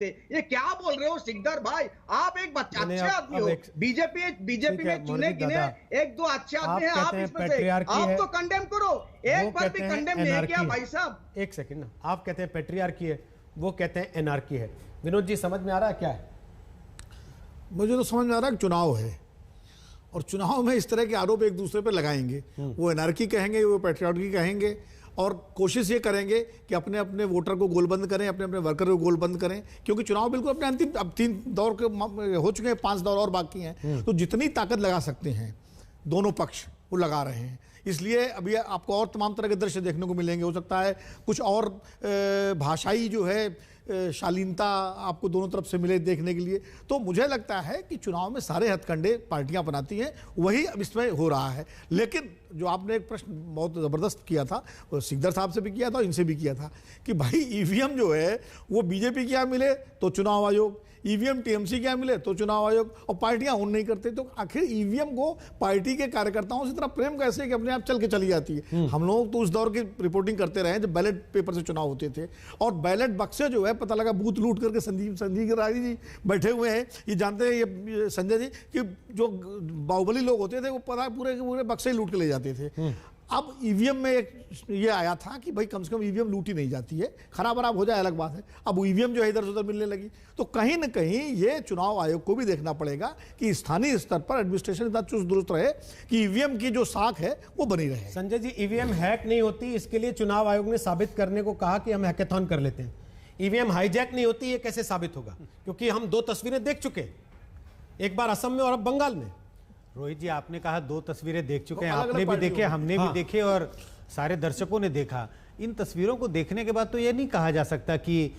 ये क्या बोल रहे हो सिकदर भाई? आप एक अच्छे आदमी हो, बीजेपी में चुने गिने एक दो अच्छे आदमी हैं आप, इसमें से आप तो कंडेम करो, एक बार भी कंडेम नहीं किया भाई साहब। एक सेकंड ना, आप कहते हैं पेट्रियार्की है, वो कहते हैं एनार्की है। विनोद जी समझ में आ रहा है क्या है? मुझे तो समझ में आ रहा है कि चुनाव है और चुनाव में इस तरह के आरोप एक दूसरे पर लगाएंगे, वो एनार्की कहेंगे, वो पेट्रियार्की कहेंगे और कोशिश ये करेंगे कि अपने अपने वोटर को गोलबंद करें, अपने अपने वर्कर को गोलबंद करें, क्योंकि चुनाव बिल्कुल अपने अंतिम, अब 3 दौर के हो चुके हैं, 5 दौर और बाकी हैं, तो जितनी ताकत लगा सकते हैं दोनों पक्ष वो लगा रहे हैं। इसलिए अभी आपको और तमाम तरह के दृश्य देखने को मिलेंगे। हो सकता है कुछ और भाषाई जो है शालीनता आपको दोनों तरफ से मिले देखने के लिए। तो मुझे लगता है कि चुनाव में सारे हथकंडे पार्टियां बनाती हैं, वही अब इसमें हो रहा है। लेकिन जो आपने एक प्रश्न बहुत ज़बरदस्त किया था, सिकदर साहब से भी किया था और इनसे भी किया था कि भाई ईवीएम जो है वो बीजेपी क्या मिले तो चुनाव आयोग, ईवीएम टीएमसी क्या मिले तो चुनाव आयोग, और पार्टियां ऑन नहीं करते। तो आखिर ईवीएम को पार्टी के कार्यकर्ताओं से इतना प्रेम कैसे कि अपने आप चल के चली जाती है? हम लोग तो उस दौर की रिपोर्टिंग करते रहे जब बैलेट पेपर से चुनाव होते थे और बैलेट बक्से जो है पता लगा बूथ लूट करके संजीव राजी जी बैठे हुए हैं। ये जानते हैं ये संजय जी कि जो बाहुबली लोग होते थे वो पता पूरे पूरे बक्से लूट के ले जाते थे। अब ईवीएम में एक ये आया था कि भाई कम से कम ईवीएम लूटी नहीं जाती है, खराब हो जाए अलग बात है। अब ईवीएम जो है इधर से उधर मिलने लगी, तो कहीं ना कहीं ये चुनाव आयोग को भी देखना पड़ेगा कि स्थानीय स्तर पर एडमिनिस्ट्रेशन इतना चुस्त दुरुस्त रहे कि ईवीएम की जो साख है वो बनी रहे। संजय जी, ईवीएम हैक नहीं होती, इसके लिए चुनाव आयोग ने साबित करने को कहा कि हम हैकेथॉन कर लेते हैं। ईवीएम हाईजैक नहीं होती, ये कैसे साबित होगा? क्योंकि हम 2 तस्वीरें देख चुके, एक बार असम में और अब बंगाल में। रोहित जी, आपने कहा 2 तस्वीरें देख चुके हैं, आपने भी देखे, हमने भी देखे और सारे दर्शकों ने देखा। इन तस्वीरों को देखने के बाद तो यह नहीं कहा जा सकता कि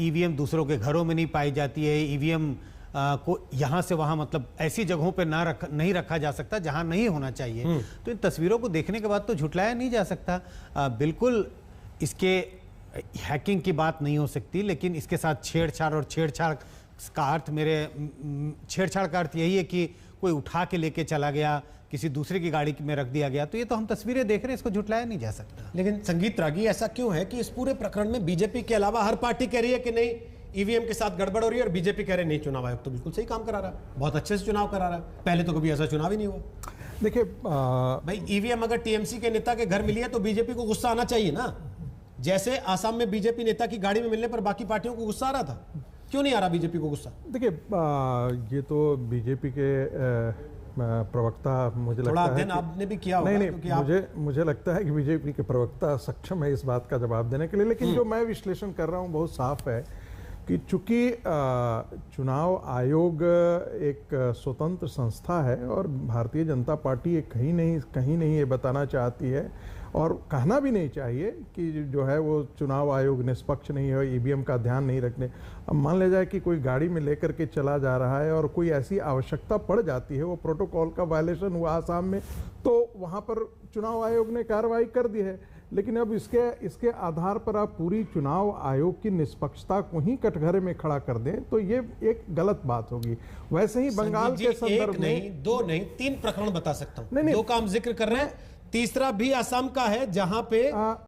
ईवीएम दूसरों के घरों में नहीं पाई जाती है, ईवीएम को यहां से वहां मतलब ऐसी जगहों पे नहीं रखा जा सकता जहां नहीं होना चाहिए। तो इन तस्वीरों को देखने के बाद तो झुटलाया नहीं जा सकता। बिल्कुल इसके हैकिंग की बात नहीं हो सकती, लेकिन इसके साथ छेड़छाड़, और छेड़छाड़ का अर्थ यही है कि कोई उठा के लेके चला गया, किसी दूसरे की गाड़ी में रख दिया गया। तो ये तो हम तस्वीरें देख रहे हैं, इसको झुटलाया नहीं जा सकता। लेकिन संगीत रागी, ऐसा क्यों है कि इस पूरे प्रकरण में बीजेपी के अलावा हर पार्टी कह रही है कि नहीं ईवीएम के साथ गड़बड़ हो रही है, और बीजेपी कह रहे नहीं चुनाव आयोग तो बिल्कुल सही काम करा रहा है, बहुत अच्छे से चुनाव करा रहा है, पहले तो कभी ऐसा चुनाव ही नहीं हुआ। देखिए भाई, ईवीएम अगर टीएमसी के नेता के घर मिली है तो बीजेपी को गुस्सा आना चाहिए ना। जैसे आसाम में बीजेपी नेता की गाड़ी में मिलने पर बाकी पार्टियों को गुस्सा आ रहा था, क्यों नहीं आ रहा बीजेपी को गुस्सा? देखिए ये तो बीजेपी के प्रवक्ता मुझे लगता है कि आपने भी किया होगा। नहीं, मुझे लगता है कि बीजेपी के प्रवक्ता सक्षम है इस बात का जवाब देने के लिए। लेकिन जो मैं विश्लेषण कर रहा हूँ बहुत साफ है कि चूंकि चुनाव आयोग एक स्वतंत्र संस्था है और भारतीय जनता पार्टी ये कहीं नहीं ये बताना चाहती है और कहना भी नहीं चाहिए कि जो है वो चुनाव आयोग निष्पक्ष नहीं है, ईवीएम का ध्यान नहीं रखने। अब मान ले जाए कि कोई गाड़ी में लेकर के चला जा रहा है और कोई ऐसी आवश्यकता पड़ जाती है, वो प्रोटोकॉल का वायलेशन हुआ आसाम में, तो वहाँ पर चुनाव आयोग ने कार्रवाई कर दी है। लेकिन अब इसके आधार पर आप पूरी चुनाव आयोग की निष्पक्षता को ही कटघरे में खड़ा कर दें तो ये एक गलत बात होगी। वैसे ही बंगाल के संदर्भ में 1 नहीं 2 नहीं 3 प्रकरण बता सकता हूँ। 2 का हम जिक्र कर रहे हैं, तीसरा भी असम का है जहां पे